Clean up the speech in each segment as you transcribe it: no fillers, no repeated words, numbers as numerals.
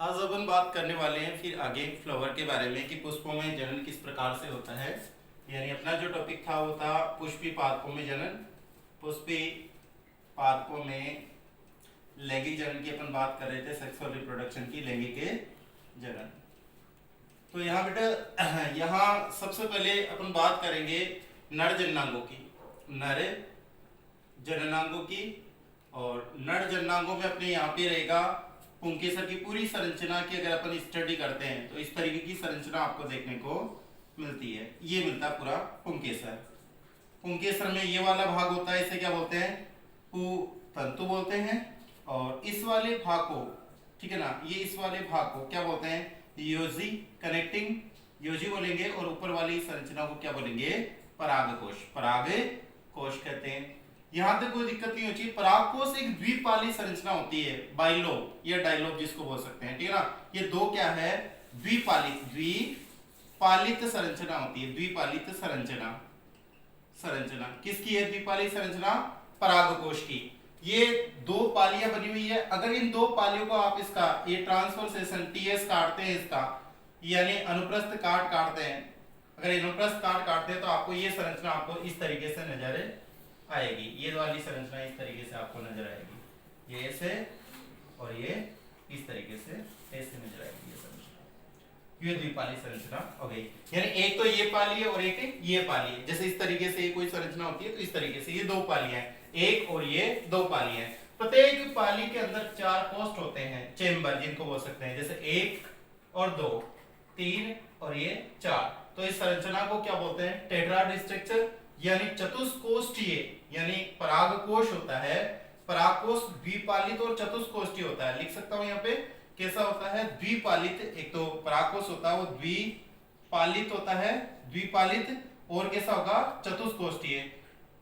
आज अपन बात करने वाले हैं फिर आगे फ्लावर के बारे में कि पुष्पों में जनन किस प्रकार से होता है। यानी अपना जो टॉपिक था वो था पुष्पी पादपों में जनन। पुष्पी पादपों में लैंगिक जनन की अपन बात कर रहे थे, सेक्सुअल रिप्रोडक्शन की, लैंगिक जनन। तो यहाँ बेटा यहाँ सबसे पहले अपन बात करेंगे नर जननांगों की, नर जननांगों की। और नर जननांगों में अपने यहाँ पे रहेगा पुंकेसर की पूरी संरचना की अगर अपन स्टडी करते हैं तो इस तरीके की संरचना आपको देखने को मिलती है। ये मिलता है पूरा पुंकेसर। पुंकेसर में ये वाला भाग होता है, इसे क्या बोलते हैं, पुतंतु बोलते हैं। और इस वाले भाग को, ठीक है ना, ये इस वाले भाग को क्या बोलते हैं, योजी, कनेक्टिंग योजी बोलेंगे। और ऊपर वाली संरचना को क्या बोलेंगे, परागकोश, परागकोश कहते हैं। यहां तक कोई दिक्कत नहीं होती। परागकोश एक द्विपाली संरचना होती है, बाइलोब या डायलोब जिसको बोल सकते हैं, ठीक है ना। ये दो क्या है, द्विपालित संरचना होती है, द्विपालित संरचना किसकी है, द्विपाली संरचना परागकोश की। ये दो पालियां बनी हुई है। अगर इन दो पालियों को आप इसका ये ट्रांसफॉर्मेशन टीएस काटते हैं, इसका यानी अनुप्रस्थ काट काटते हैं, अगर अनुप्रस्थ काट काटते हैं तो आपको ये संरचना आपको इस तरीके से नजर आएगी। ये वाली संरचना इस तरीके से आपको नजर आएगी, ये ऐसे और ये इस तरीके से ऐसे नजर आएगी। ये संरचना, ये द्विपाली संरचना हो गई। यानी एक तो ये पाली है और एक ये पाली है। जैसे इस तरीके से कोई संरचना होती है तो इस तरीके से ये दो पालियां हैं, एक और ये दो पालियां हैं। प्रत्येक पाली के अंदर चार पोस्ट होते हैं, चेंबर जिनको बोल सकते हैं, जैसे एक और दो, तीन और ये चार। तो इस संरचना को क्या बोलते हैं, टेट्राड स्ट्रक्चर, यानी चतुष्कोष्ठीय। यानी परागकोश होता है, परागकोश द्विपालित और चतुष्कोष्ठीय होता है। लिख सकता हूं यहाँ पे कैसा होता है, द्विपालित। एक तो परागकोश होता है वो द्विपालित होता है, द्विपालित, और कैसा होगा, चतुष्कोष्ठीय,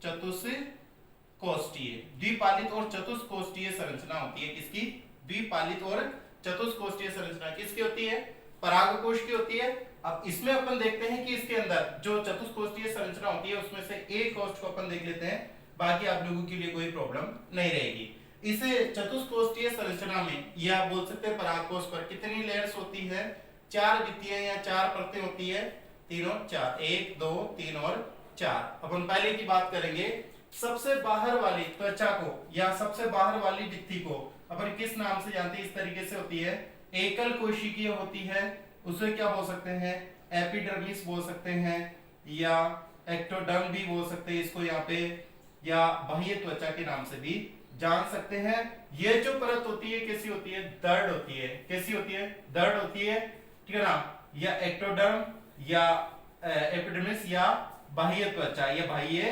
चतुष्कोष्ठीय। द्विपालित और चतुष्कोष्ठीय संरचना होती है किसकी, द्विपालित और चतुष्कोष्ठीय संरचना किसकी होती है, परागकोश की होती है। अब इसमें अपन देखते हैं कि इसके अंदर जो चतुष्कोष्ठीय संरचना होती है उसमें से एक कोष्ठ को अपन देख लेते हैं, बाकी आप लोगों के लिए कोई प्रॉब्लम नहीं रहेगी। इस चतुष्कोष्ठीय संरचना में या बोल सकते हैं परागकोश पर कितनी लेयर्स होती है, चार भित्तियां या चार परतें होती है, तीनों चार, एक दो तीन और चार। अपन पहले की बात करेंगे, सबसे बाहर वाली त्वचा को या सबसे बाहर वाली भित्ति को अपन किस नाम से जानते हैं, इस तरीके से होती है, एकल कोशिकीय होती है। उसे क्या बोल सकते हैं, एपिडर्मिस बोल सकते हैं, या एक्टोडर्म भी बोल सकते हैं इसको यहाँ पे, या बाह्य त्वचा के नाम से भी जान सकते हैं। ये जो परत होती है कैसी होती है, दर्ड होती है। कैसी होती है, दर्ड होती है, ठीक है ना। या एक्टोडर्म या एपिडर्मिस या बाह्य त्वचा या बाह्य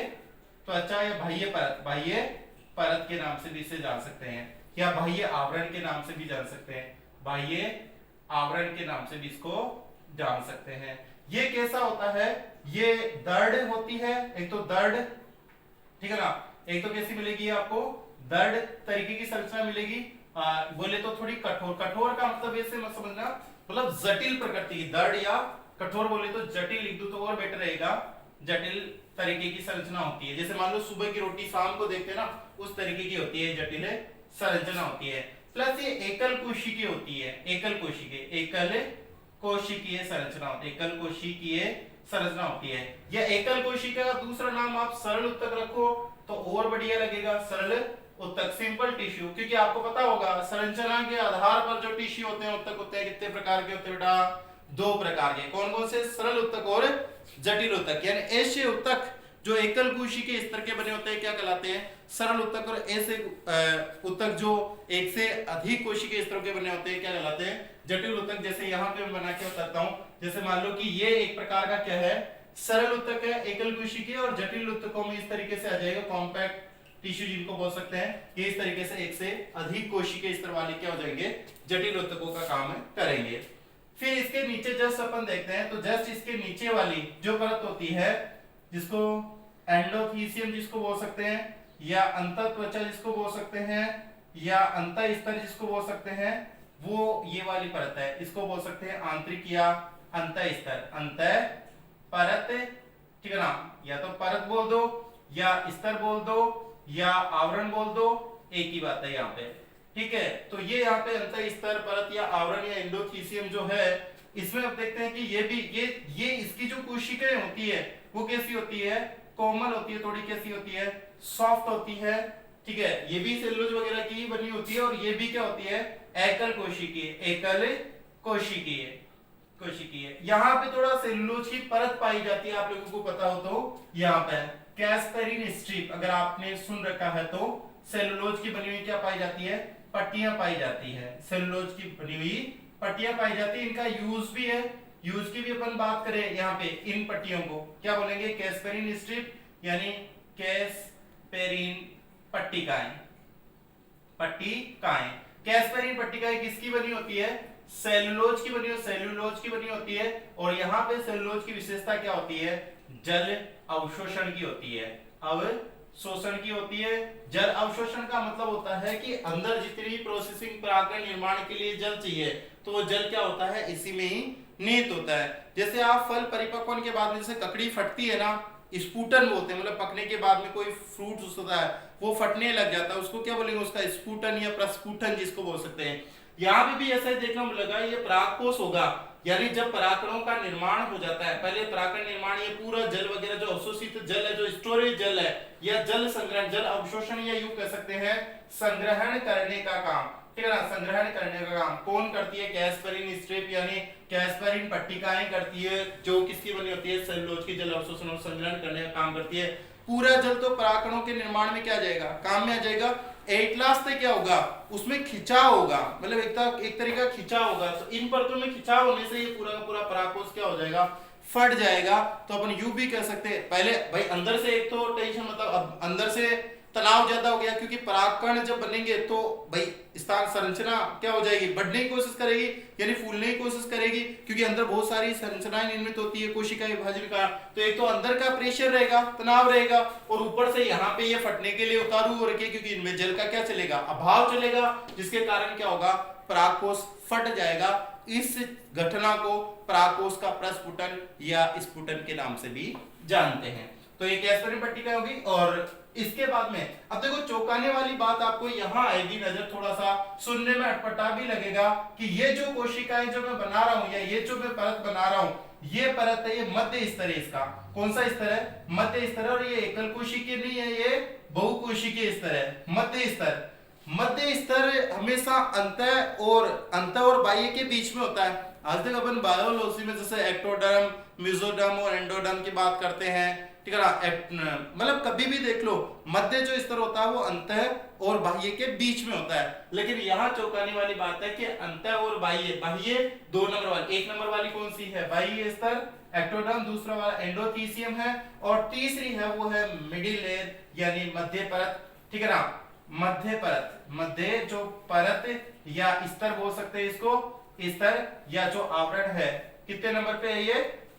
त्वचा या बाह्य परत, बाह्य परत के नाम से भी इसे जान सकते हैं, या बाह्य आवरण के नाम से भी जान सकते हैं, बाह्य आवरण के नाम से भी इसको जान सकते हैं। ये कैसा होता है, ये दर्ड होती है, एक तो दर्ड, ठीक है ना, एक तो कैसी मिलेगी आपको, दर्ड तरीके की संरचना मिलेगी। बोले तो थोड़ी कठोर, कठोर का मतलब ऐसे मत समझना, मतलब जटिल प्रकृति की, दर्ड या कठोर बोले तो जटिल लिख दो तो और बेटर रहेगा, जटिल तरीके की संरचना होती है। जैसे मान लो सुबह की रोटी शाम को देखते हैं ना, उस तरीके की होती है, जटिल संरचना होती है। प्लस ये एकल कोशिकीय होती है, एकल कोशिकीय, एकल कोशिकीय संरचना होती है, एकल कोशिकीय संरचना होती है। या एकल कोशिका का दूसरा नाम आप सरल उत्तक रखो तो और बढ़िया लगेगा, सरल उत्तक, सिंपल टिश्यू। क्योंकि आपको पता होगा संरचना के आधार पर जो टिश्यू होते हैं, उत्तक होते हैं, कितने प्रकार के होते हैं बेटा, दो प्रकार के। कौन कौन से, सरल उत्तक और जटिल उत्तक। यानी ऐसे उत्तक जो एकल कोशिकीय स्तर के बने होते हैं क्या कहलाते हैं, सरल उत्तक। और ऐसे उत्तक जो एक से अधिक कोशिकीय स्तरों के बने होते हैं क्या कहलाते हैं, जटिल उत्तक। जैसे यहाँ पे मैं बना के बताता हूँ, जैसे मान लो कि ये एक प्रकार का क्या है, सरल उत्तक है, एकल कोशिकीय। और जटिल उत्तकों में इस तरीके से आ जाएगा कॉम्पैक्ट टिश्यू जिनको बोल सकते हैं। ये इस तरीके से एक से अधिक कोशिकीय स्तर वाले क्या हो जाएंगे, जटिल उत्तकों का काम करेंगे। फिर इसके नीचे जस्ट अपन देखते हैं, तो जस्ट इसके नीचे वाली जो परत होती है, जिसको एंडोथीसियम जिसको बोल सकते हैं, या अंतःत्वचा जिसको बोल सकते हैं, या अंतःस्तर जिसको बोल सकते हैं, वो ये वाली परत है, इसको बोल सकते हैं आंतरिक या अंतःस्तर, अंतः परत, ठीक है ना। या तो परत बोल दो, या स्तर बोल दो, या आवरण बोल दो, एक ही बात है यहाँ पे, ठीक है। तो ये यहाँ पे अंत स्तर परत या आवरण या एंडोथीसियम जो है, इसमें अब देखते हैं कि ये भी ये इसकी जो कोशिकाएं होती है वो कैसी होती है, कोमल होती है, थोड़ी कैसी होती है, सॉफ्ट होती है। ठीक है, ये भी सेलुलोज वगैरह की बनी होती है, और ये भी क्या होती है, एकल कोशिकीय, एकल कोशिकीय, कोशिकीय। यहाँ पे थोड़ा सेलुलोज की परत पाई जाती है, आप लोगों को पता हो तो यहाँ पे कैस्पेरिन स्ट्रिप अगर आपने सुन रखा है तो सेलुलोज की बनी हुई क्या पाई जाती है, पट्टियां पाई जाती है, सेलुलोज की बनी हुई पट्टियां पाई जाती है। इनका यूज भी है, यूज की भी अपन बात करें यहाँ पे, इन पट्टियों को क्या बोलेंगे, कैस्पेरिन स्ट्रिप यानी कैस्पेरिन पट्टिकाएं, पट्टिकाएं। कैस्पेरिन पट्टिकाएं किसकी बनी होती है, सेलुलोज की बनी, सेलुलोज की बनी होती है। और यहाँ पे सेलुलोज की विशेषता क्या होती है, जल अवशोषण की होती है, अवशोषण की होती है। जल अवशोषण का मतलब होता है कि अंदर जितनी भी प्रोसेसिंग परागकण निर्माण के लिए जल चाहिए, तो वो जल क्या होता है, इसी में ही निहित होता है। जैसे आप फल परिपक्व होने के बाद में जैसे ककड़ी फटती है ना, स्पूटन बोलते हैं, मतलब पकने के बाद में कोई फ्रूट होता है वो फटने लग जाता है, उसको क्या बोलेंगे, उसका स्पूटन या प्रस्फुटन जिसको बोल सकते हैं। यहाँ पे भी ऐसा ही देखने को लगा, ये परागकोश होगा, यानी जब परागकणों का निर्माण हो जाता है, पहले परागकण निर्माण, ये पूरा जल वगैरह जो अवशोषित जल है, जो स्टोरेज जल है, या जल संग्रहण, जल अवशोषण, या यूं कह सकते हैं संग्रहण करने का काम, ठीक है ना, संग्रहण करने का काम कौन करती है, कैस्पेरिन स्ट्रिप यानी कैस्पेरिन पट्टिकाएं करती है, जो किसकी बनी होती है, सेलुलोज की, जल अवशोषण और संग्रहण करने का काम करती है। पूरा जल तो परागकणों के निर्माण में क्या आ जाएगा, काम में आ जाएगा। एट लास्ट क्या होगा, उसमें खिंचाव होगा, मतलब एक तरीका खिंचाव होगा। तो इन परतों में खिंचाव होने से ये पूरा का पूरा परागकोश क्या हो जाएगा, फट जाएगा। तो अपन यू भी कह सकते हैं, पहले भाई अंदर से एक तो टेंशन, मतलब अब अंदर से तनाव ज्यादा हो गया, क्योंकि परागकण जब बनेंगे तो भाई स्थान संरचना क्या हो जाएगी, बढ़ने की कोशिश करेगी, यानी फूलने की कोशिश करेगी, क्योंकि अंदर बहुत सारी संरचनाएं निर्मित होती है कोशिका विभाजन का। तो एक तो अंदर का प्रेशर रहेगा, तनाव रहेगा, और ऊपर से यहाँ पे ये फटने के लिए उतारू हो रखे, क्योंकि इनमें जल का क्या चलेगा, अभाव चलेगा, जिसके कारण क्या होगा, परागकोश फट जाएगा। इस घटना को परागकोश का प्रस्फुटन या स्फुटन के नाम से भी जानते हैं। तो ये कैस्पेरिन पट्टिका होगी। और इसके बाद में अब देखो, चौंकाने वाली बात आपको यहाँ आएगी नजर, थोड़ा सा सुनने में अटपटा भी लगेगा कि ये जो कोशिकाएं जो मैं बना रहा हूं, या ये जो मैं परत बना रहा हूं, ये परत है, ये मध्य स्तर है। इसका कौन सा स्तर है, मध्य स्तर है। और ये एकल कोशिकीय नहीं है, ये बहुकोशिकीय स्तर है, मध्य स्तर। मध्य स्तर हमेशा अंत और बाह्य के बीच में होता है। आज तक अपन बायोलॉजी में जैसे एक्टोडर्म, मेसोडर्म और एंडोडर्म की बात करते हैं, ठीक है ना, मतलब कभी भी देख लो, मध्य जो स्तर होता है वो अंत और बाह्य के बीच में होता है। लेकिन यहाँ चौंकाने वाली बात है कि अंत और बाह्य, बाह्य 2 नंबर वाली, 1 नंबर वाली कौन सी है, बाह्य स्तर एक्टोडर्म, दूसरा वाला एंडोथीसियम है, और तीसरी है वो है मिडिल लेयर यानी मध्य परत, ठीक है ना, मध्य परत। मध्य जो परत या स्तर बोल सकते हैं इसको, स्तर या जो आवरण है, कितने नंबर पे है ये,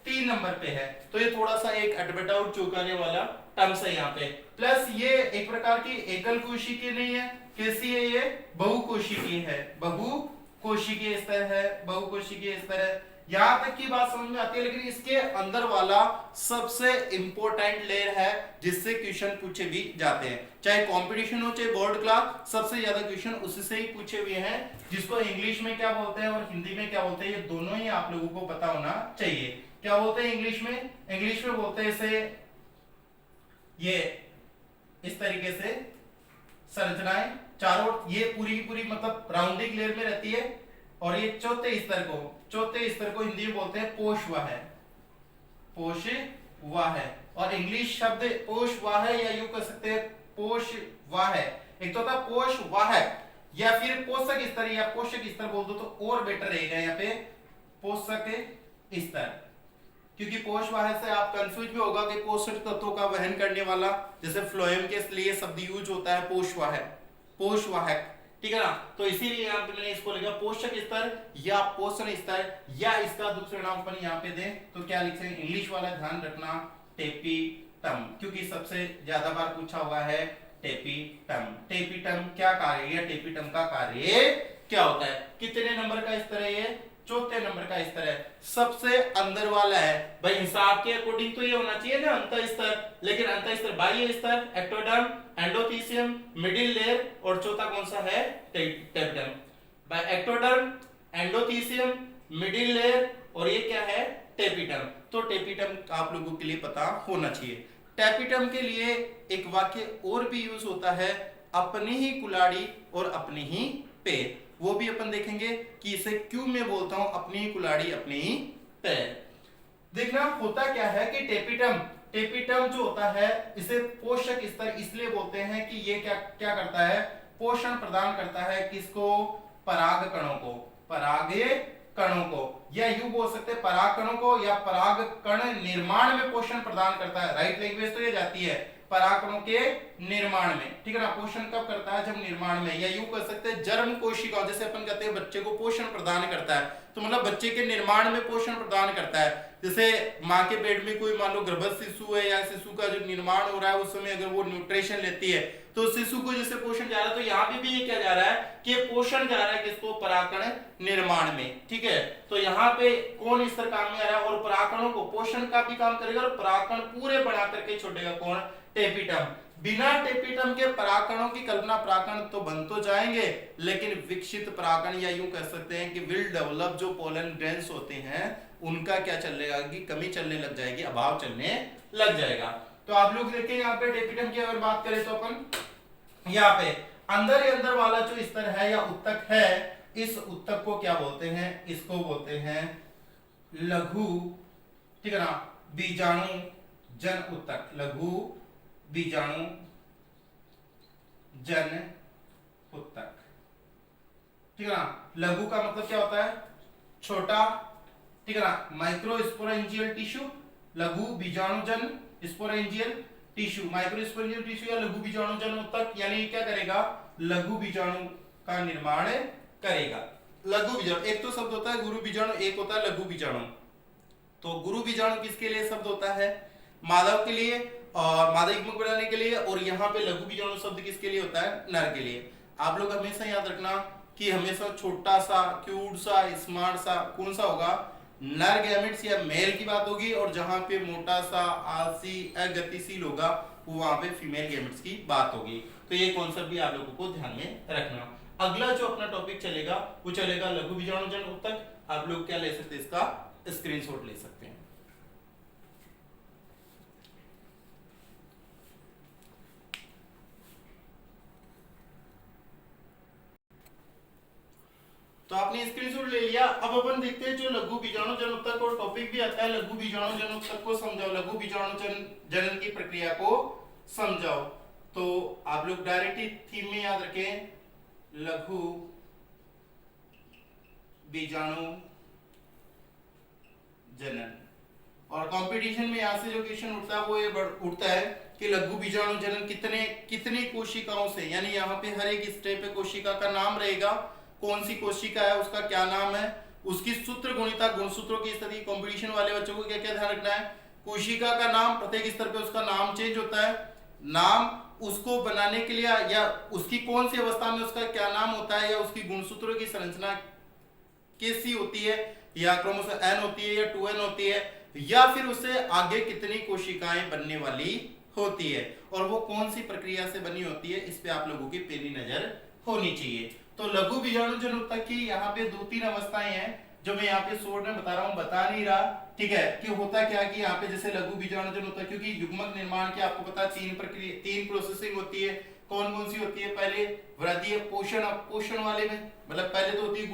3 नंबर पे है। तो ये थोड़ा सा एक अटपटा चौंकाने वाला टर्म्स है यहाँ पे। प्लस ये एक प्रकार की एकल कोशिकीय नहीं है, कैसी है ये, बहुकोशिकीय है, बहुकोशिकीय स्तर है, बहुकोशिकीय स्तर है। यहां तक की बात समझ में आती है, लेकिन इसके अंदर वाला सबसे इंपॉर्टेंट लेयर है जिससे क्वेश्चन पूछे भी जाते हैं, चाहे कंपटीशन हो चाहे बोर्ड क्लास, सबसे ज्यादा क्वेश्चन उसी से ही पूछे हुए हैं, जिसको इंग्लिश में क्या बोलते हैं और हिंदी में क्या बोलते हैं, ये दोनों ही आप लोगों को पता होना चाहिए। क्या बोलते हैं इंग्लिश में, इंग्लिश में बोलते हैं इसे, ये इस तरीके से संरचनाएं चारों, ये पूरी की पूरी मतलब राउंडिंग लेयर में रहती है, और ये चौथे स्तर को हिंदी में बोलते हैं पोषवाह, पोषवाह। और इंग्लिश शब्द पोषवाह या यूं कह सकते हैं पोषवाह। एक तो था पोषवाह या फिर पोषक स्तर, या पोषक स्तर बोल दो तो और बेटर रहेगा यहाँ पे, पोषक स्तर, क्योंकि पोषवाह से आप कंफ्यूज भी होगा कि पोषक तत्वों का वहन करने वाला, जैसे फ्लोएम के लिए शब्द यूज होता है पोषवाह, पोषवाहक, ठीक है ना। तो इसीलिए यहाँ पे मैंने इसको लिखा पोषक स्तर या पोषण स्तर, या इसका दूसरा नाम अपन यहाँ पे दें तो क्या लिख सकते हैं, इंग्लिश वाला ध्यान रखना टेपिटम, क्योंकि सबसे ज्यादा बार पूछा हुआ है टेपिटम। टेपिटम क्या कार्य, या टेपिटम का कार्य क्या होता है, कितने नंबर का स्तर है ये, चौथे नंबर का क्या स्तर है, सबसे अंदर वाला है भाई। हिसाब के अकॉर्डिंग तो ये होना चाहिए ना अंत स्तर, लेकिन अंत स्तर बाह्य स्तर एक्टोडर्म, एंडोथीसियम, मिडिल लेयर और चौथा कौन सा है, tapetum. By ectoderm, endothecium, middle layer और ये क्या है, टेपिटम। तो टेपिटम आप लोगों के लिए पता होना चाहिए। टेपिटम के लिए एक वाक्य और भी यूज होता है, अपनी ही कुलाड़ी और अपनी ही पैर। वो भी अपन देखेंगे कि इसे क्यों मैं बोलता हूं अपनी ही कुलाड़ी अपनी ही पैर। देखना होता क्या है कि टेपिटम जो होता है इसे पोषक स्तर इसलिए बोलते हैं कि ये क्या क्या करता है, पोषण प्रदान करता है किसको, पराग कणों को, परागीय कणों को, या यूं बोल सकते हैं पराग कणों को, या पराग कण निर्माण में पोषण प्रदान करता है। राइट लैंग्वेज तो ये जाती है पराग कणों के निर्माण में, ठीक है ना। पोषण कब करता है, जब निर्माण में, या यूं कह सकते हैं जन्म कोशिकाओं, जैसे अपन कहते हैं बच्चे को पोषण प्रदान करता है, तो मतलब बच्चे के निर्माण में पोषण प्रदान करता है। जैसे माँ के पेट में कोई मान लो गर्भस्थ शिशु है या शिशु का जो निर्माण हो रहा है उस समय अगर वो न्यूट्रिशन लेती है तो शिशु को जैसे पोषण जा रहा है, तो यहाँ पे भी ये क्या जा रहा है कि पोषण जा रहा है किसको, परागकण निर्माण में, ठीक है। तो यहाँ पे कौन स्तर काम में आ रहा है, और परागकणों को पोषण का भी काम करेगा और परागकण पूरे बना करके छोड़ेगा कौन, टेपिटम। बिना टेपिटम के परागकणों की कल्पना, परागकण तो बन तो जाएंगे लेकिन विकसित परागकण या यूं कह सकते हैं कि विल डेवलप जो पोलन ग्रेन्स होते हैं उनका क्या चलेगा कि कमी चलने लग जाएगी, अभाव चलने लग जाएगा। तो आप लोग देखें यहाँ पे टेपिटम की अगर बात करें तो अपन यहाँ पे अंदर ही अंदर वाला जो स्तर है या उत्तक है, इस उत्तक को क्या बोलते हैं, इसको बोलते हैं लघु, ठीक है ना, बीजाणु जन उत्तक, लघु बीजाणु जन उत्तक, ठीक है ना। लघु का मतलब क्या होता है, छोटा, ठीक है ना। माइक्रोस्पोरेंजियल टिश्यू, लघु बीजाणुजन स्पोरेंजियल टिश्यू, माइक्रोस्पोरेंजियल टिश्यू या लघु बीजाणुजन उत्तक, यानी क्या करेगा, लघु बीजाणु का निर्माण करेगा। लघु बीजाणु, एक तो शब्द होता है गुरु बीजाणु, एक होता है लघु बीजाणु। तो गुरु बीजाणु किसके लिए शब्द होता है, माधव के लिए और मादा युग्मक बनाने के लिए, और यहाँ पे लघु बीजाणु शब्द किसके लिए होता है, नर के लिए। आप लोग हमेशा याद रखना कि हमेशा छोटा सा, क्यूट सा, स्मार्ट सा कौन सा होगा, नर गैमेट्स या मेल की बात होगी, और जहां पे मोटा सा, आलसी, अगतिशील होगा वो वहां पे फीमेल गैमेट्स की बात होगी। तो ये कॉन्सेप्ट भी आप लोगों को ध्यान में रखना। अगला जो अपना टॉपिक चलेगा वो चलेगा लघु बीजाणुजन उत्तक। आप लोग क्या ले सकते हैं, इसका स्क्रीनशॉट ले सकते हैं। तो आपने स्क्रीनशॉट ले लिया। अब अपन देखते हैं जो लघु बीजाणुजन उत्तक और टॉपिक भी आता है, लघु बीजाणुजन उत्तक को समझाओ, लघु बीजाणुजन जनन की प्रक्रिया को समझाओ। तो आप लोग डायरेक्ट ही थीम में याद रखें, लघु बीजाणु जनन। और कंपटीशन में यहां से जो क्वेश्चन उठता है वो ये उठता है कि लघु बीजाणु जनन कितनी कोशिकाओं से, यानी यहाँ पे हर एक स्टेप पे कोशिका का नाम रहेगा, कौन सी कोशिका है उसका क्या नाम है, उसकी सूत्र गुणिता, गुणसूत्रों की स्थिति। कंपटीशन वाले बच्चों को क्या क्या ध्यान रखना है, कोशिका का नाम, प्रत्येक स्तर पे उसका नाम चेंज होता है, नाम उसको बनाने के लिए या उसकी कौन सी अवस्था में उसका क्या नाम होता है, या उसकी गुणसूत्रों की संरचना कैसी होती है, या क्रोमोसोम एन होती है या 2n होती है, या फिर उससे आगे कितनी कोशिकाएं बनने वाली होती है, और वो कौन सी प्रक्रिया से बनी होती है, इस पे आप लोगों की पैनी नजर होनी चाहिए। तो लघु बीजाणुजन उत्तक की यहाँ पे 2-3 अवस्थाएं हैं जो मैं यहाँ पे शॉर्ट में बता रहा हूँ, बता नहीं रहा, ठीक है। कि होता क्या कि यहाँ पे जैसे लघु बीजाणुजन उत्तक, क्योंकि युग्मक निर्माण की आपको पता 3 प्रोसेसिंग होती है। कौन कौन सी होती है, पहले वृद्धि पोषण वाले में, मतलब पहले तो होती है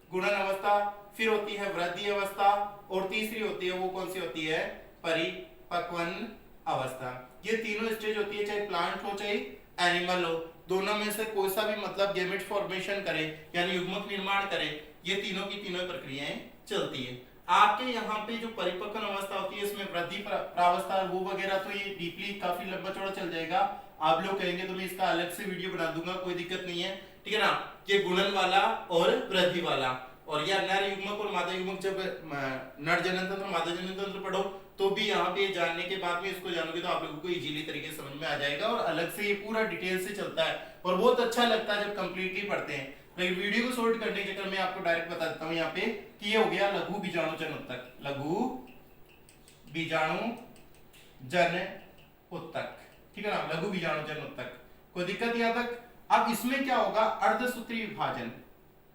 गुणन अवस्था, फिर होती है वृद्धि अवस्था, और तीसरी होती है वो कौन सी होती है, परिपक्वन अवस्था। ये तीनों स्टेज होती है, चाहे प्लांट हो चाहे एनिमल हो, दोनों में से कोई सा भी मतलब गैमेट फॉर्मेशन करे यानी युग्मक निर्माण करे, ये तीनों की तीनों प्रक्रियाएं चलती है। आपके यहाँ पे जो परिपक्वन अवस्था होती है इसमें वृद्धि प्रावस्था वो वगैरह तो ये डीपली काफी लंबा चौड़ा चल जाएगा, आप लोग कहेंगे तो मैं इसका अलग से वीडियो बना दूंगा, कोई दिक्कत नहीं है, ठीक है ना। ये गुणन वाला और वृद्धि वाला, और या नर युग्मक और मादा युग्मक, जब नर जनन तंत्र मादा जनन तंत्र पढ़ो तो भी यहाँ पे जानने के बाद में इसको जानोगे तो आप लोगों को इजीली तरीके से समझ में आ जाएगा, और अलग से ये पूरा डिटेल से चलता है और बहुत अच्छा लगता है जब कंप्लीटली पढ़ते हैं। लेकिन वीडियो को शॉर्ट करने के चक्कर में आपको डायरेक्ट बता देता हूं यहाँ पे कि ये हो गया लघु बीजाणु जन उत्तक, लघु बीजाणु जन उत्तक, ठीक है ना, लघु बीजाणु जन उत्तक। कोई दिक्कत यहाँ तक? अब इसमें क्या होगा, अर्धसूत्री विभाजन,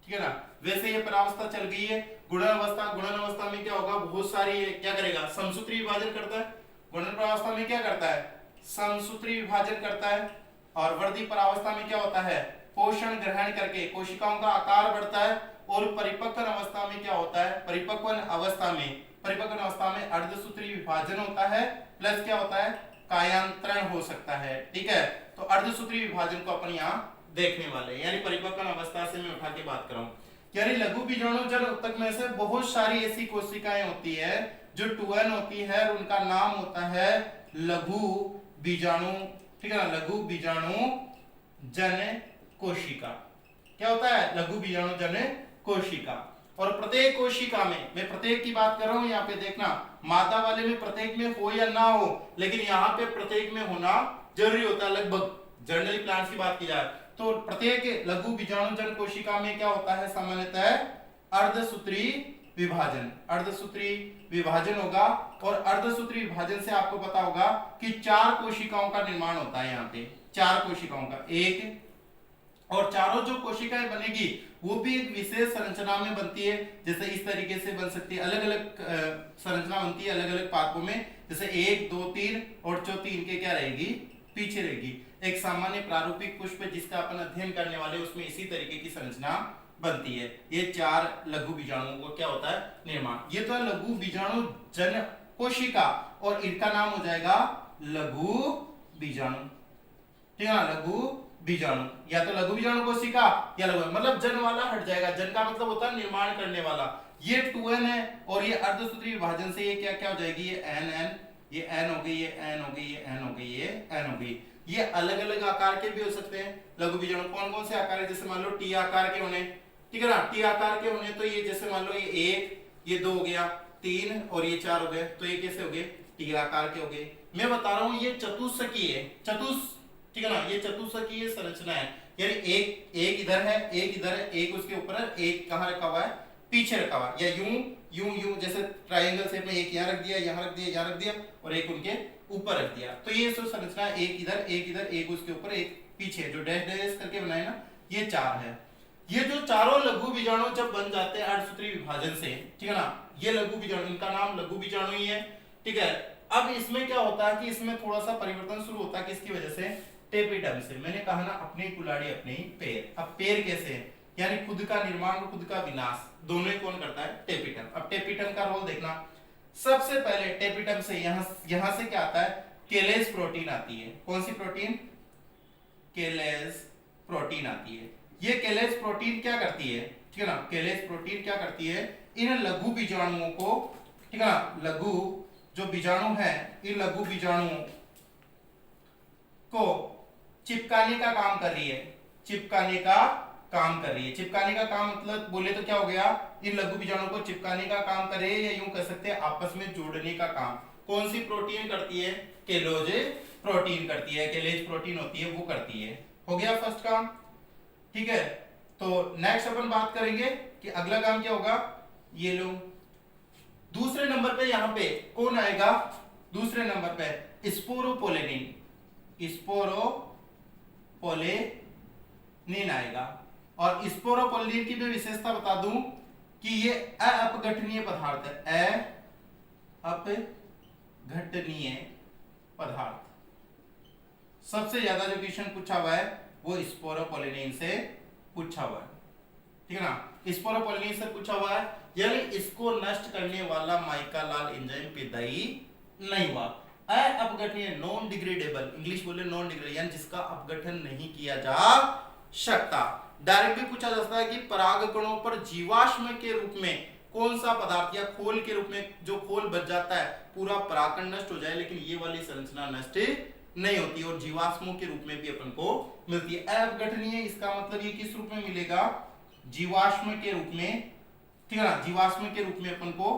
ठीक है ना। वैसे ये परावस्था चल गई है, गुणन अवस्था, गुणन अवस्था में क्या होगा, बहुत सारी क्या करेगा, समसूत्री विभाजन करता है। गुणन परावस्था में क्या करता है, समसूत्री विभाजन करता है। और वर्धी परावस्था में क्या होता है, पोषण ग्रहण करके कोशिकाओं का आकार बढ़ता है। और परिपक्व अवस्था में क्या होता है, परिपक्व अवस्था में अर्धसूत्री विभाजन होता है, प्लस क्या होता है, कायांतरण हो सकता है, ठीक है। तो अर्धसूत्री विभाजन को अपन यहाँ देखने वाले, यानी परिपक्व अवस्था से मैं उठा के बात कर रहा हूँ। यानी लघु बीजाणु जन उत्तक में से बहुत सारी ऐसी कोशिकाएं होती है जो 2n होती है और उनका नाम होता है लघु बीजाणु, ठीक है ना, लघु बीजाणु जन कोशिका। क्या होता है, लघु बीजाणु जन कोशिका। और प्रत्येक कोशिका में, मैं प्रत्येक की बात कर रहा हूं, यहाँ पे देखना मादा वाले में प्रत्येक में हो या ना हो, लेकिन यहाँ पे प्रत्येक में होना जरूरी होता है लगभग, जनरली प्लांट्स की बात की जाए तो प्रत्येक लघु बीजाणु जन कोशिका में क्या होता है, सामान्यतः अर्धसूत्री विभाजन, अर्धसूत्री विभाजन होगा। और अर्धसूत्री विभाजन से आपको पता होगा कि 4 कोशिकाओं का निर्माण होता है, यहाँ पे 4 कोशिकाओं का, एक और चारों जो कोशिकाएं बनेगी वो भी एक विशेष संरचना में बनती है। जैसे इस तरीके से बन सकती है, अलग अलग संरचना बनती है अलग अलग पार्टों में, जैसे 1 2 3 और चौथी इनके क्या रहेगी, पीछे रहेगी। एक सामान्य प्रारूपिक पुष्प जिसका अपन अध्ययन करने वाले, उसमें इसी तरीके की संरचना बनती है। ये 4 लघु बीजाणुओं को क्या होता है, निर्माण। ये तो है लघु बीजाणु जन कोशिका, और इनका नाम हो जाएगा लघु बीजाणु, ठीक है ना, लघु बीजाणु। या तो लघु बीजाणु कोशिका या लघु, मतलब जन वाला हट जाएगा, जन का मतलब होता है निर्माण करने वाला। ये 2n है और ये अर्धसूत्री विभाजन से ये क्या क्या हो जाएगी, ये n, ये n हो गई, ये n हो गई, ये n हो गई, ये n हो गई। ये अलग अलग आकार के भी हो सकते हैं लघु बीजाणु। कौन कौन से आकार है, जैसे मान लो टी आकार के होने, ठीक है ना, टी आकार के होने तो ये जैसे मान लो ये 1, ये 2 हो गया, 3 और ये 4 हो गए, तो ये कैसे हो गए, टी आकार के हो गए। मैं बता रहा हूं ये चतुष्कीय है, ठीक है ना, ये चतुष्कीय संरचना है। यानी एक इधर है, एक इधर है, एक उसके ऊपर है, एक कहां रखा हुआ है, पीछे रखा हुआ है, या यूं जैसे ट्रायंगल शेप में एक यहां रख दिया, यहां रख दिया, यहां रख दिया और एक उनके ऊपर रख दिया। तो ये जो संरचना है, एक इधर, एक इधर, एक उसके ऊपर, एक पीछे, जो डैश डैश करके बनाए ना, ये 4 है। ये जो चारों लघु बीजाणु जब बन जाते हैं अर्धसूत्री विभाजन से, ठीक है ना, ये लघु बीजाणु, इनका नाम लघु बीजाणु ही है, ठीक है। अब इसमें क्या होता है कि इसमें थोड़ा सा परिवर्तन शुरू होता है, किसकी वजह से, टेपिडम से। मैंने कहा ना, अपनी कुल्हाड़ी अपने ही पैर। अब पैर कैसे है, यानी खुद का निर्माण और खुद का विनाश दोनों ही कौन करता है, टेपिडम। अब टेपिडम का रोल देखना, सबसे पहले टेपिडम से यहां से क्या आता है, केलेज प्रोटीन आती है। कौन सी प्रोटीन, केलेज प्रोटीन आती है। ये केलेज प्रोटीन क्या करती है, ठीक है ना, केलेज प्रोटीन क्या करती है, इन लघु बीजाणुओं को, ठीक है ना, लघु जो बीजाणु है, इन लघु बीजाणुओं को चिपकाने का काम कर रही है, चिपकाने का काम कर रही है। चिपकाने का काम मतलब बोले तो क्या हो गया, इन लघु बीजाणुओं को चिपकाने का काम कर रही है, या यूं कह सकते हैं आपस में जोड़ने का काम। कौन सी प्रोटीन करती है, केलोज प्रोटीन करती है, केलेज प्रोटीन होती है, वो करती है। हो गया फर्स्ट काम, ठीक है। तो नेक्स्ट अपन बात करेंगे कि अगला काम क्या होगा, ये लो दूसरे नंबर पे यहां पे कौन आएगा, दूसरे नंबर पे स्पोरोपोलेनिन, स्पोरोपोलेनिन आएगा। और स्पोरोपोलेनिन की मैं विशेषता बता दूं कि ये अपघटनीय पदार्थ है, अपघटनीय पदार्थ। सबसे ज्यादा जो क्वेश्चन पूछा हुआ है वो स्पोरोपोलेनिन से पूछा हुआ है, ठीक है ना, स्पोरोपोलेनिन से पूछा हुआ है। यानी इसको नष्ट करने वाला माइका लाल एंजाइम पैदाई नहीं हुआ। अपघटनीय, नॉन डिग्रेडेबल, इंग्लिश बोले नॉन डिग्रेडेबल, यानी जिसका अपघटन नहीं किया जा सकता। डायरेक्ट भी पूछा जा सकता है कि परागकणों पर जीवाश्म के रूप में कौन सा पदार्थ, या खोल के रूप में जो खोल बच जाता है, पूरा परागकण नष्ट हो जाए लेकिन ये वाली संरचना नष्ट नहीं होती, और जीवाश्मों के रूप में भी अपन को मिलती है। अपघटनीय, इसका मतलब ये किस रूप में मिलेगा, जीवाश्म के रूप में, ठीक है ना, जीवाश्म के रूप में अपन को,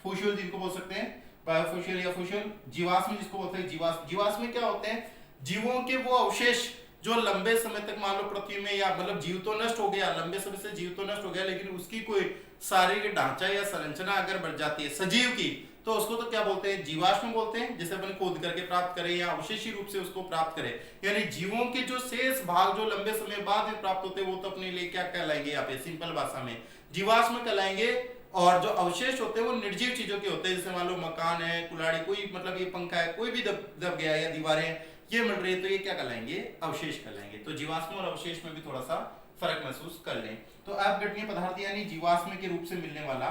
फॉसिल जिनको बोल सकते हैं, बायोफॉसिल या फॉसिल, जीवाश्म जिसको बोलते हैं जीवाश्म। जीवाश्म क्या होते हैं, जीवों के वो अवशेष जो लंबे समय तक मान लो पृथ्वी में या मतलब जीव तो नष्ट हो गया, लंबे समय से जीव तो नष्ट हो गया, लेकिन उसकी कोई शारीरिक ढांचा या संरचना अगर बढ़ जाती है सजीव की, तो उसको तो क्या बोलते हैं, जीवाश्म बोलते हैं, जिसे अपन खोद करके प्राप्त करें या अवशेषी रूप से उसको प्राप्त करें। यानी जीवों के जो शेष भाग जो लंबे समय बाद में प्राप्त होते हैं वो तो अपने लिए क्या कहलाएंगे, यहाँ पे सिंपल भाषा में जीवाश्म कहलाएंगे। और जो अवशेष होते हैं वो निर्जीव चीजों के होते हैं, जैसे मान लो मकान है, कुल्हाड़ी, कोई मतलब ये पंखा है, कोई भी दब गया या दीवारें ये मिल रही है, तो ये क्या कहलाएंगे, अवशेष कहलाएंगे। तो जीवाश्म और अवशेष में भी थोड़ा सा फर्क महसूस कर लें। तो अपघटनीय पदार्थ यानी जीवाश्म के रूप से मिलने वाला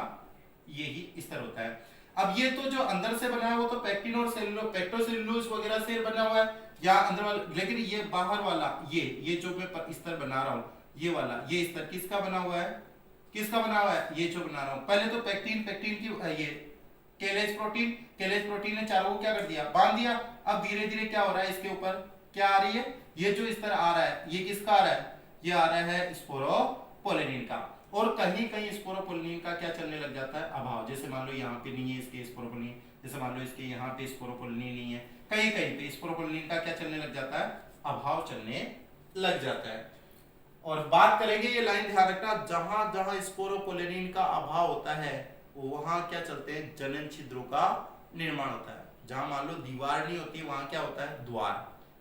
यही स्तर होता है। अब ये तो जो अंदर से बना है वो तो पेक्टिन और पेक्टोसेलुलोज वगैरह से बना हुआ है या अंदर वाला, लेकिन ये बाहर वाला ये जो मैं स्तर बना रहा हूं, ये वाला ये स्तर किसका बना हुआ है, किसका बना हुआ है, ये जो बना रहा हूं। पहले तो पेक्टिन की ये केलेज प्रोटीन ने चारों को क्या कर दिया, बांध दिया। अब धीरे धीरे क्या हो रहा है, इसके ऊपर क्या आ रही है, ये जो स्तर आ रहा है, ये किसका आ रहा है, ये आ रहा है स्पोरोपोलिन का। और कहीं कहीं स्पोरोपोलिन का क्या चलने लग जाता है, अभाव। जैसे मान लो यहाँ पे नहीं है इसके स्पोरोपोलिन, जैसे मान लो इसके यहाँ पे स्पोरोपोलिन नहीं है, कहीं कहीं पे स्पोरोपोलिन का क्या चलने लग जाता है, अभाव चलने लग जाता है। और बात करेंगे, ये लाइन ध्यान रखना, जहां जहां स्पोरोपोलिन का अभाव होता है वहां क्या चलते हैं, जनन छिद्रों का निर्माण होता है। जहां मान लो दीवार नहीं होती वहां क्या होता है, द्वार।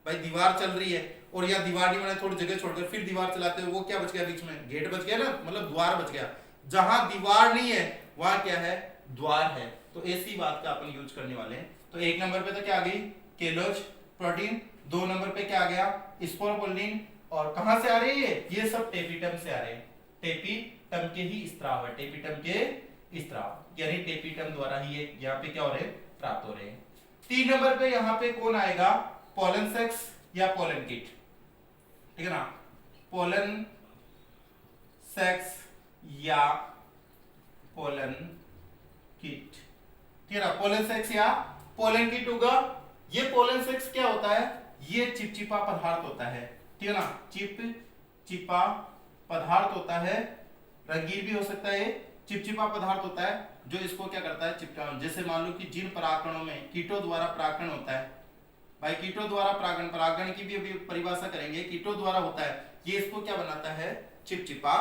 भाई दीवार चल रही है और या दीवार नहीं बना, थोड़ी जगह छोड़कर फिर दीवार चलाते हो, वो क्या बच गया बीच में, गेट बच गया ना, मतलब द्वार बच गया। जहां दीवार नहीं है वहां क्या है, द्वार है। तो ऐसी बात का अपन यूज करने वाले हैं। तो एक नंबर पे तो क्या आ गई, केलोज प्रोटीन, दो नंबर पे क्या आ गया, स्पोरोपोलिन। और कहां से आ रही है, ये सब टेपिटम से आ रहे हैं, टेपिटम के ही स्त्राव है, टेपिटम के स्त्राव, यानी टेपिटम द्वारा ही ये यहाँ पे क्या हो रहे हैं, प्राप्त हो रहे हैं। 3 नंबर पे यहाँ पे कौन आएगा, पोलन सेक्स या पोलन किट, ठीक है ना, पोलन सेक्स या पोलन किट, ठीक है ना, पोलन सेक्स या पोलन किट होगा। ये पोलन सेक्स क्या होता है, ये चिपचिपा पदार्थ होता है, ठीक है ना, चिपचिपा पदार्थ होता है, रंगीन भी हो सकता है, चिपचिपा पदार्थ होता है जो इसको क्या करता है, चिपका। जैसे मान लो कि जिन परागकणों में कीटों द्वारा परागण होता है, भाई कीटों द्वारा परागण की भी अभी परिभाषा करेंगे, कीटों द्वारा होता है, ये इसको क्या बनाता है, चिपचिपा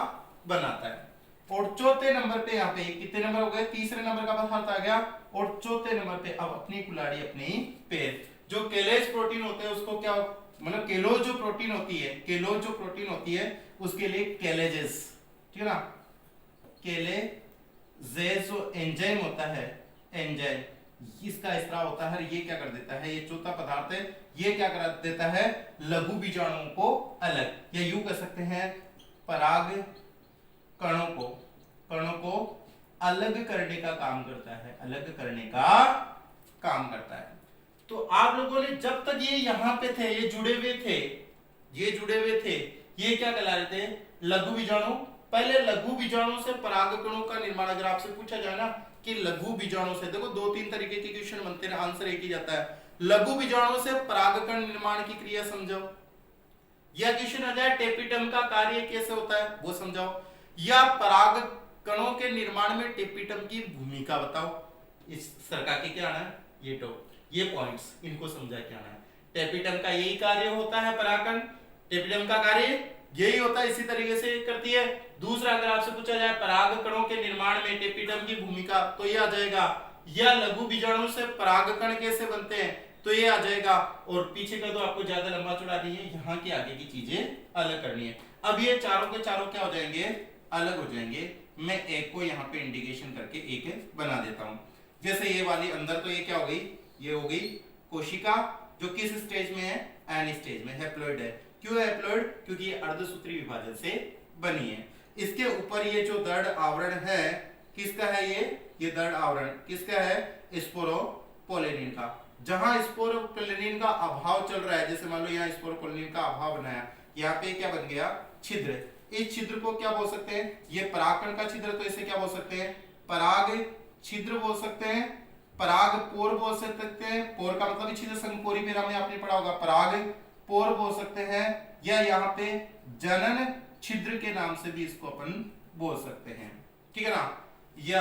बनाता है। और चौथे नंबर पे यहाँ पे कितने नंबर हो गए, तीसरे नंबर का पदार्थ आ गया। और चौथे नंबर पे अब अपनी कुल्हाड़ी अपनी पैर, जो केलेज प्रोटीन होते हैं उसको क्या, मतलब केलोज जो प्रोटीन होती है, केलोज जो प्रोटीन होती है उसके लिए केलेजेस, ठीक है ना, केलेजेस जो एंजाइम होता है, एंजाइम इसका स्त्राव होता है, ये क्या कर देता है, ये चौथा पदार्थ है, ये क्या कर देता है, लघु बीजाणुओं को अलग, या यूं कह सकते हैं पराग कणों को अलग करने का काम करता है, अलग करने का काम करता है। तो आप लोगों ने जब तक ये यहां पे थे, ये जुड़े हुए थे, ये क्या कहला रहे थे, लघु बीजाणु। पहले लघु बीजाणु से परागकणों का निर्माण, अगर आपसे पूछा जाए ना कि लघु बीजाणु से, देखो 2-3 तरीके के क्वेश्चन बनते हैं, आंसर एक ही जाता है, लघु बीजाणु से परागकण निर्माण की क्रिया समझाओ, या क्वेश्चन आ जाए टेपिटम का कार्य कैसे होता है वो समझाओ, या परागकणों के निर्माण में टेपिटम की भूमिका बताओ। इस सरकार के क्या आना है, ये पॉइंट्स इनको समझा के आना है। टेपिटम का यही कार्य होता है, परागकण, टेपिटम का कार्य यही होता है, इसी तरीके से करती है। दूसरा, अगर आपसे पूछा जाए परागकणों के निर्माण में टेपिटम की भूमिका, तो ये आ जाएगा, या लघु बीजाणु से परागकण कैसे बनते हैं, तो ये आ जाएगा। और पीछे का तो आपको ज्यादा लंबा चौड़ा नहीं है, यहाँ की आगे की चीजें अलग करनी है। अब ये चारों के चारों क्या हो जाएंगे, अलग हो जाएंगे। मैं एक को यहाँ पे इंडिकेशन करके एक बना देता हूँ। जैसे ये वाली अंदर, तो ये क्या हो गई, ये हो गई कोशिका, जो किस स्टेज में है, एन स्टेज में, हैप्लॉइड है। क्यों हैप्लॉइड, क्योंकि ये अर्धसूत्री विभाजन से बनी है। इसके ऊपर ये जो दृढ़ आवरण है किसका है, ये दृढ़ आवरण किसका है, स्पोरोपोलिन का। जहां स्पोरोपोलिन का अभाव चल रहा है, जैसे मान लो यहाँ स्पोरोपोलिन का अभाव बनाया, यहाँ पे क्या बन गया, छिद्र। इस छिद्र को क्या बोल सकते हैं, ये परागकण का छिद्र, तो इसे क्या बोल सकते हैं, पराग छिद्र बोल सकते हैं, पराग पोर बोल सकते हैं, पोर का मतलब छिद्र संपोरी में हमने आपने पढ़ा होगा, पराग पोर बोल सकते हैं, या यहाँ पे जनन छिद्र के नाम से भी इसको अपन बोल सकते हैं, ठीक है ना। या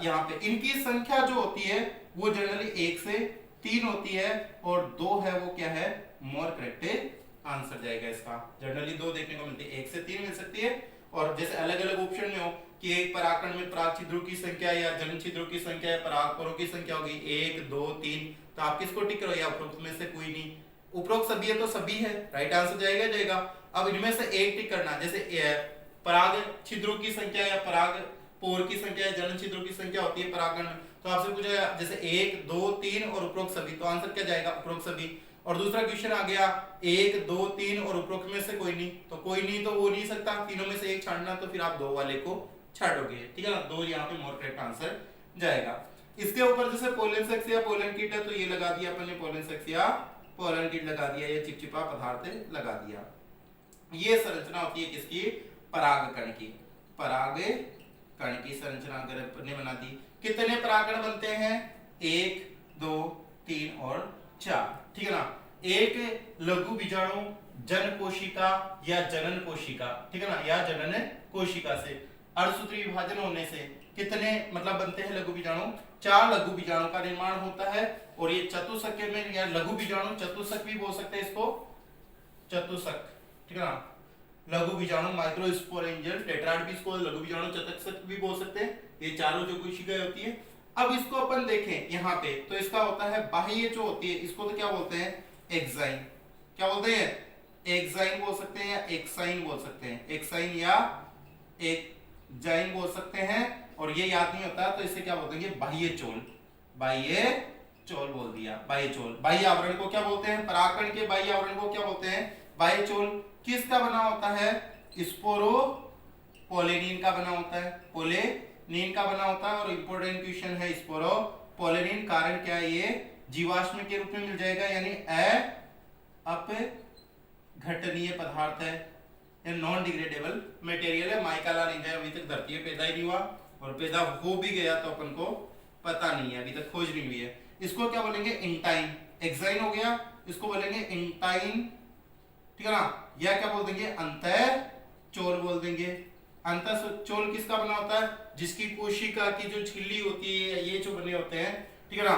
यहाँ पे इनकी संख्या जो होती है वो जनरली 1 से 3 होती है, और 2 है वो क्या है, मोर करेक्ट आंसर जाएगा इसका। जनरली 2 देखने को मिलती है, 1 से 3 मिल सकती है। और जैसे अलग अलग ऑप्शन में हो कि एक परागकण में पराग छिद्रों की संख्या या जनन छिद्रों की संख्या या परागपोरों की संख्या होगी 1 2 3, तो आप किसको टिक करो, या उपरोक्त में से कोई नहीं, उपरोक्त सभी है तो सभी है, राइट आंसर जाएगा। अब इनमें से एक टिक करना, जैसे पराग छिद्रों की संख्या या पराग पोर की संख्या या जनन छिद्रों की संख्या होती है परागकण में, तो आपसे पूछा जैसे 1 2 3 और उपरोक्त सभी, तो आंसर क्या जाएगा, उपरोक्त सभी। और दूसरा क्वेश्चन आ गया 1 2 3 और उपरोक्त में से कोई नहीं, तो कोई नहीं तो वो नहीं सकता, तीनों में से एक छाड़ना, तो फिर आप 2 वाले को छाड़ोगे, ठीक है ना, 2 यहाँ पे मोर करेक्ट आंसर जाएगा। इसके ऊपर जैसे पोलन सेक्स या पोलन किट है, तो ये लगा दिया अपन ने पोलन सेक्स या पोलन किट लगा दिया, ये चिपचिपा पदार्थ लगा दिया। ये संरचना होती है किसकी, परागकण की। परागकण की संरचना अगर अपन ने बना दी, कितने परागकण बनते हैं, 1 2 3 और 4, ठीक है ना। एक लघु बीजाणु जन कोशिका या जनन कोशिका, ठीक है ना, या जनन कोशिका से अर्धसूत्री विभाजन होने से कितने मतलब बनते हैं लघु बीजाणु, 4 लघु बीजाणु का निर्माण होता है। और ये चतुष्क में या लघु बीजाणु, चतुष्क भी बोल सकते हैं इसको, चतुष्क, ठीक है ना, लघु बीजाणु माइक्रोस्पोरेंजियल टेट्राड भी इसको लघु बीजाणु चतुष्क भी बोल सकते हैं। ये चारों जो कोशिकाएं होती है। अब इसको अपन देखें यहाँ पे, तो इसका होता है बाह्य जो होती है, इसको तो क्या बोलते हैं, एक्साइन, क्या बोलते हैं, एक्साइन बोल सकते हैं या एक्साइन बोल सकते हैं, एक्साइन या एक्साइन बोल सकते हैं। और ये याद नहीं होता तो इसे क्या बोलते हैं, बाह्य चोल, बाह्य चोल बोल दिया, बाह्य चोल। बाह्य आवरण को क्या बोलते हैं, परागकण के बाह्य आवरण को क्या बोलते हैं, बाह्य चोल। किसका बना होता है, स्पोरो पोलेनिन का बना होता है, पोलेनिन का बना होता है। और इंपॉर्टेंट क्वेश्चन है स्पोरो पोलेनिन, कारण क्या है, ये जीवाश्म के रूप में मिल जाएगा, यानी अपघटनीय पदार्थ है, नॉन डिग्रेडेबल मटेरियल है। माइकाला निंजा अभी तक धरती पे पैदा ही नहीं हुआ, और पैदा हो भी गया तो अपन को पता नहीं है, अभी तक खोज नहीं हुई है। इसको क्या बोलेंगे, इंटाइन, एक्साइन हो गया, इसको बोलेंगे इंटाइन, ठीक है ना, या क्या बोल देंगे, अंतःचोल बोल देंगे। अंतःचोल किसका बना होता है, जिसकी कोशिका की जो झिल्ली होती है, ये जो बने होते हैं, ठीक है ना,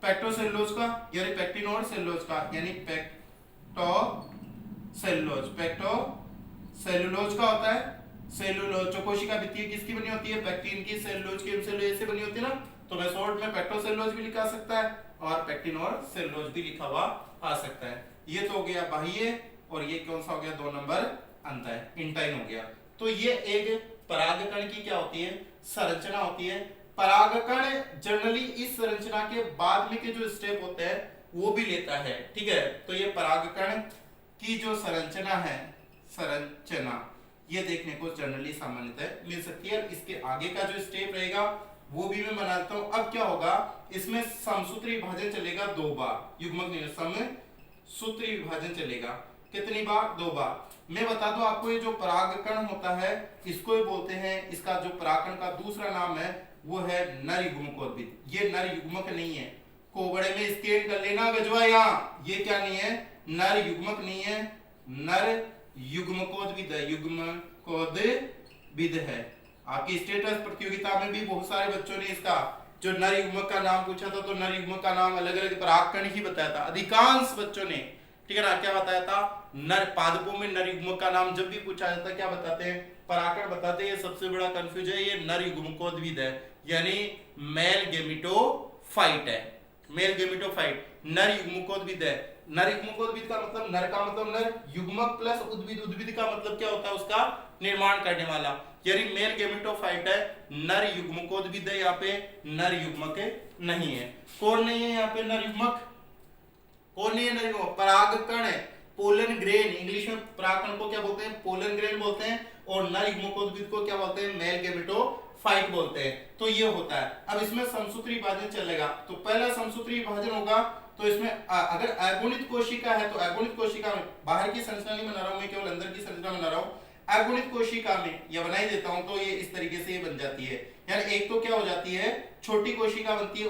पेक्टोसेलुलोज का, यानी पेक्टिन और सेलुलोज का, यानी पेक्टोसेलुलोज, पेक्टोसेलुलोज का होता है। सेलुलोज जो कोशिका भित्ति किसकी बनी होती है, पेक्टिन की, सेलुलोज की, सेलुलोज से बनी होती है ना, तो मैं शॉर्ट में पेक्टोसेलुलोज भी लिखा सकता है और पेक्टिन और सेलुलोज भी लिखा हुआ आ सकता है। ये तो हो गया बाह्य, और ये कौन सा हो गया, 2 नंबर अंत, इंटाइन हो गया। तो ये एक परागकण की क्या होती है, संरचना होती है। परागकण जनरली इस संरचना के बाद में के जो स्टेप होते हैं वो भी लेता है, ठीक है। तो ये परागकण की जो संरचना है, संरचना ये देखने को जनरली सामान्यतः मिल सकती है। इसके आगे का जो स्टेप रहेगा वो भी मैं बनाता हूं। अब क्या होगा, इसमें समसूत्री विभाजन चलेगा 2 बार, युग्मक नहीं, समसूत्री विभाजन चलेगा कितनी बार, 2 बार। मैं बता दूं आपको, ये जो परागकण होता है इसको ही बोलते हैं, इसका जो परागकण का दूसरा नाम है वो है नर युग्मकोद्भिद। ये नर युग्मक नहीं है, कोबड़े में स्कैन कर लेना गजवा, यहाँ ये क्या नहीं है, नर युग्मक नहीं है, नर युग्मकोद्भिद है, युग्मकोद्भिद है। आपकी स्टेटस प्रतियोगिता में भी बहुत सारे बच्चों ने इसका जो नर युग्मक का नाम पूछा था, तो नर युग्मक का नाम अलग अलग परागकण ही बताया था, अधिकांश बच्चों ने, ठीक है ना, क्या बताया था, नर, पादपों में नर युग्मक का नाम जब भी पूछा जाता है क्या बताते हैं, परागकण बताते हैं। सबसे बड़ा कंफ्यूज है, ये नर युग्मकोद्भिद है, यानी मेल गेमिटोफाइट है, मेल गेमिटोफाइट, नर युग्मकोद्भिद है। नर युग्मकोद्भिद का मतलब, नर का मतलब नर, युग्मक प्लस उद्भिद, उद्भिद का मतलब क्या होता है, उसका निर्माण करने वाला, यानी मेल गेमिटोफाइट है, नर युग्मकोद्भिद है। यहाँ पे नर युग्मक नहीं है, कौन नहीं है यहाँ पे नर युग्मक, कौन नहीं है नर युग्मक, परागकण है, पोलन ग्रेन, इंग्लिश में परागकण को क्या बोलते हैं, पोलन ग्रेन बोलते हैं, और नर युग्मकोद्भिद को क्या बोलते हैं, मेल गेमिटोफाइट बोलते हैं। तो ये होता है। अब इसमें समसूत्री विभाजन चलेगा, तो पहला समसूत्री विभाजन होगा, तो इसमें अगर अगुणित कोशिका है तो अगुणित कोशिका में, बाहर की संरचना नहीं बना रहा हूं मैं, केवल अंदर की संरचना बना रहा हूं, अगुणित कोशिका में या बना ही देता हूं, तो ये इस तरीके से ये बन जाती है। यानी एक तो क्या हो जाती है, छोटी कोशिका बनती है,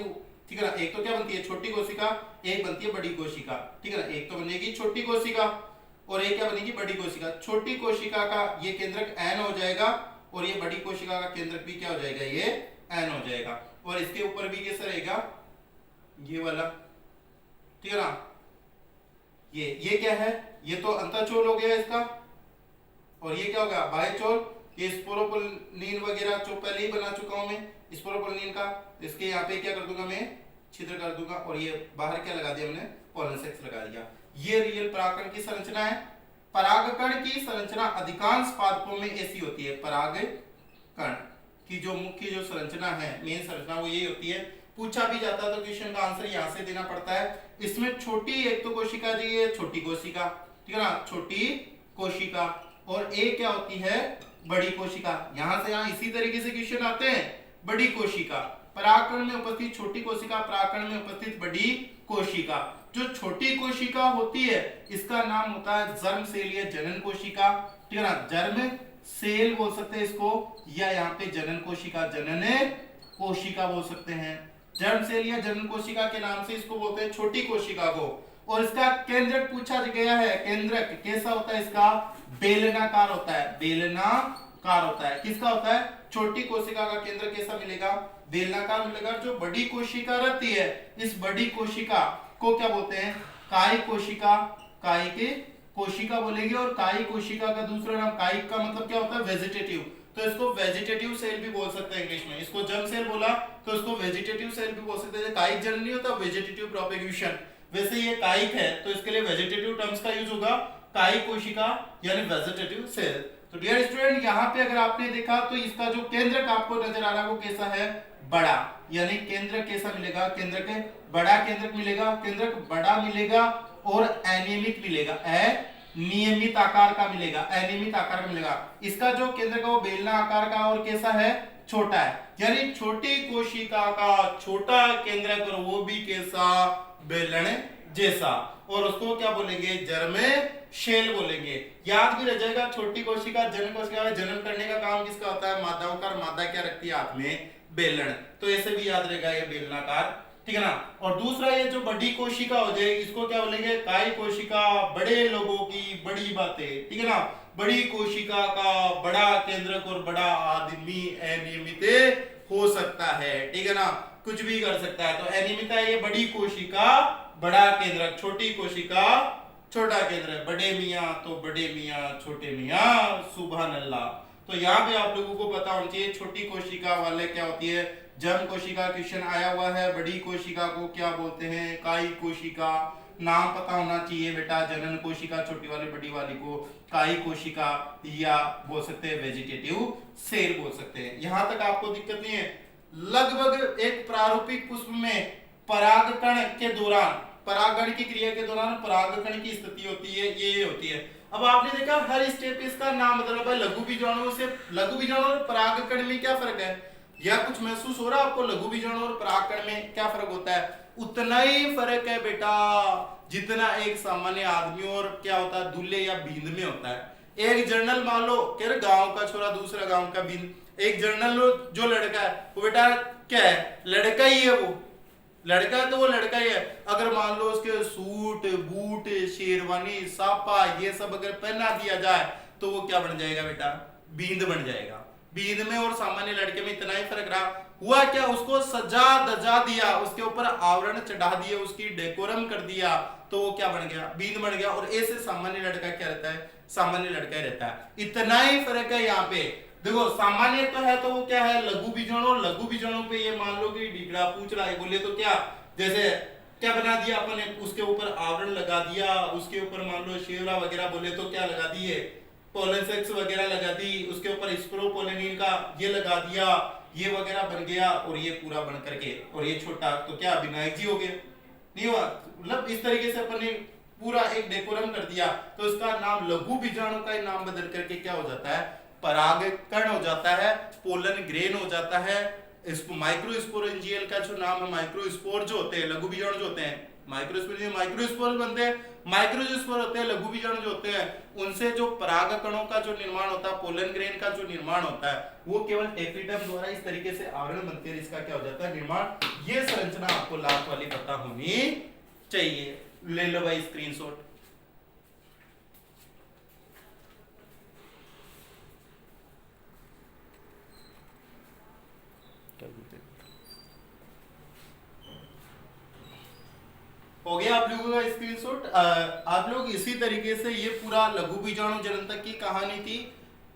ठीक है ना, एक तो क्या बनती है, छोटी कोशिका, एक बनती है बड़ी कोशिका, ठीक है ना, एक तो बनेगी छोटी कोशिका और एक क्या बनेगी, बड़ी कोशिका। छोटी कोशिका का ये केंद्रक N हो जाएगा, और ये बड़ी कोशिका का केंद्रक भी क्या हो जाएगा, ये N हो जाएगा, और इसके ऊपर भी कैसा रहेगा, ये वाला, ठीक है ना, ये क्या है, ये तो अंतःचोल हो गया इसका, और ये क्या होगा बाह्यचोल। ये स्पोरोपोलिन वगैरह जो पहले ही बना चुका हूं मैं स्पोरोपोलिन का, इसके यहाँ पे क्या कर दूंगा मैं छिद्र कर दूंगा, और ये बाहर क्या लगा दिया हमने पोलन सेक्स लगा दिया। ये रियल परागकण की संरचना है। परागकण की संरचना अधिकांश पादपों में ऐसी होती है। परागकण की जो मुख्य जो संरचना है, मेन संरचना, वो यही होती है। पूछा भी जाता है तो क्वेश्चन का आंसर यहां से देना पड़ता है। इसमें छोटी एक तो कोशिका जी है, छोटी कोशिका, ठीक है ना, छोटी कोशिका, और एक क्या होती है बड़ी कोशिका। यहां से यहां इसी तरीके से क्वेश्चन आते हैं। बड़ी कोशिका परागकण में उपस्थित छोटी कोशिका, परागकण में उपस्थित बड़ी कोशिका। जो छोटी कोशिका होती है इसका नाम होता है जर्म सेल या जनन कोशिका, ठीक है ना, जर्म सेल बोल सकते हैं इसको, या यहाँ पे जनन कोशिका, जनन कोशिका बोल सकते हैं। जर्म सेल या जनन कोशिका के नाम से इसको बोलते हैं छोटी कोशिका को। और इसका केंद्रक पूछा गया है, केंद्रक कैसा होता है इसका, बेलनाकार होता है, बेलनाकार होता है। किसका होता है, छोटी कोशिका का केंद्र कैसा मिलेगा, बेलनाकार मिलेगा। जो बड़ी कोशिका रहती है इस बड़ी कोशिका को क्या बोलते हैं, कायिक कोशिका, कायिक कोशिका बोलेंगे। और कायिक कोशिका का दूसरा नाम, कायिक का मतलब क्या होता है वेजिटेटिव, तो इसको वेजिटेटिव सेल भी बोल सकते हैं इंग्लिश में। इसको जर्म सेल बोला तो इसको वेजिटेटिव सेल भी बोल सकते हैं। कायिक जनन नहीं होता, वेजिटेटिव प्रोपेगेशन, वैसे ये कायिक है तो इसके लिए वेजिटेटिव टर्म्स का यूज होगा, कायिक कोशिका यानी वेजिटेटिव सेल। तो डियर स्टूडेंट यहाँ पे अगर आपने देखा तो इसका जो केंद्रक आपको नजर आ रहा है वो कैसा है, बड़ा, यानी केंद्रक कैसा मिलेगा, केंद्रक बड़ा केंद्रक मिलेगा, केंद्रक बड़ा मिलेगा और अनियमित मिलेगा, अनियमित आकार का मिलेगा, अनियमित आकार का मिलेगा। इसका जो केंद्रक है वो बेलना आकार का और कैसा है, छोटा है, यानी छोटी कोशिका का छोटा केंद्रक और वो भी कैसा, बेलन जैसा, और उसको क्या बोलेंगे, जर्म शेल बोलेंगे। याद भी रह जाएगा, छोटी कोशिका जनन कोशिका में जन्म करने का काम किसका होता है, मादाओं का, और मादा क्या रखती है हाथ में, बेलन, तो ऐसे भी याद रहेगा ये बेलनाकार, ठीक है ना। और दूसरा ये जो बड़ी कोशिका हो जाए इसको क्या बोलेंगे, कायिक कोशिका, बड़े लोगों की बड़ी बातें, ठीक है ना, बड़ी कोशिका का बड़ा केंद्रक और बड़ा आदमी अनियमित हो सकता है, ठीक है ना, कुछ भी कर सकता है। तो अनियमित है ये बड़ी कोशिका बड़ा केंद्रक, छोटी कोशिका छोटा केंद्रक, बड़े मियाँ तो बड़े मियाँ, छोटे मियाँ सुभान अल्लाह। तो यहाँ पे आप लोगों को पता होना चाहिए छोटी कोशिका वाले क्या होती है, जर्म कोशिका क्वेश्चन आया हुआ है, बड़ी कोशिका को क्या बोलते हैं, कायिक कोशिका, नाम पता होना चाहिए बेटा, जनन कोशिका छोटी वाली, बड़ी वाली को कायिक कोशिका या बोल सकते हैं वेजिटेटिव सेल बोल सकते हैं। यहां तक आपको दिक्कत नहीं है। लगभग एक प्रारूपिक पुष्प में परागकण के दौरान, परागण की क्रिया के दौरान परागकण की स्थिति होती है, ये होती है। अब आपने देखा हर स्टेप इसका नाम मतलब है, लघु बीजाणु से, लघु बीजाणु और परागकण में क्या फर्क है, या कुछ महसूस हो रहा है आपको, लघु बीजाणु और परागकण में क्या फर्क होता है, उतना ही फर्क है बेटा जितना एक सामान्य आदमी और क्या होता है दूल्हे या बींद में होता है। एक जर्नल मान लो क्या, गांव का छोरा दूसरा गांव का बींद, एक जर्नल जो लड़का है वो बेटा क्या है, लड़का ही है, वो लड़का है तो वो लड़का ही है। अगर मान लो उसके सूट बूट शेरवानी सापा ये सब अगर पहना दिया जाए तो वो क्या बन जाएगा बेटा, बींद बन जाएगा। बींद में और सामान्य लड़के में इतना ही फर्क रहा। हुआ क्या, उसको सजा दजा दिया, उसके ऊपर आवरण चढ़ा दिया, उसकी डेकोरम कर दिया, तो वो क्या बन गया, बींद बन गया। और ऐसे सामान्य लड़का क्या रहता है, सामान्य लड़का ही रहता है। इतना ही फर्क है यहाँ पे। देखो सामान्य तो है तो वो क्या है लघु बीजाणु, लघु बीजाणु पे ये मान लो कि डिगड़ा पूछ रहा है, बोले तो क्या, जैसे क्या बना दिया अपन, उसके ऊपर आवरण लगा दिया, उसके ऊपर मान लो शेवरा वगैरह बोले तो क्या लगा दिए, पोलन सेक्स वगैरह लगा दी, उसके ऊपर स्पोरोपोलिन का ये लगा दिया, ये वगैरह बन गया, और ये पूरा बन करके, और ये छोटा तो क्या विनायक जी हो गए, नहीं हुआ। मतलब इस तरीके से अपन ने पूरा एक डेकोरम कर दिया, तो इसका नाम लघु बीजाणु का नाम बदल करके क्या हो जाता है, परागकण हो जाता है, पोलन ग्रेन हो जाता है। इसको माइक्रोस्पोरेंजियल का जो नाम है, माइक्रोस्पोर जो होते हैं, लघु बीजाणु जो होते हैं, माइक्रोस्पोर बनते हैं, माइक्रोस्पोर होते हैं लघु बीजाणु जो होते हैं, उनसे जो परागकणों का जो निर्माण होता है, पोलन ग्रेन का जो निर्माण होता है, वो केवल एपिडर्म द्वारा इस तरीके से आवरण बनते हैं, इसका क्या हो जाता है निर्माण। ये संरचना आपको लास्ट वाली पता होनी चाहिए। ले लो भाई स्क्रीनशॉट। हो गया आप लोगों का स्क्रीनशॉट। आप लोग इसी तरीके से, ये पूरा लघु बीजाणु जनन तक की कहानी थी।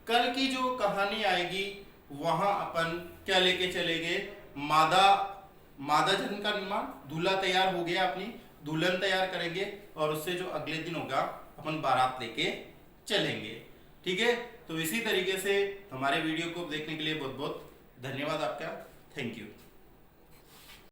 कल की जो कहानी आएगी वहां अपन क्या लेके चलेंगे, मादा जन का निर्माण, दूल्हा तैयार हो गया, अपनी दुल्हन तैयार करेंगे और उससे जो अगले दिन होगा अपन बारात लेके चलेंगे। ठीक है, तो इसी तरीके से हमारे वीडियो को देखने के लिए बहुत बहुत धन्यवाद आपका। Thank you.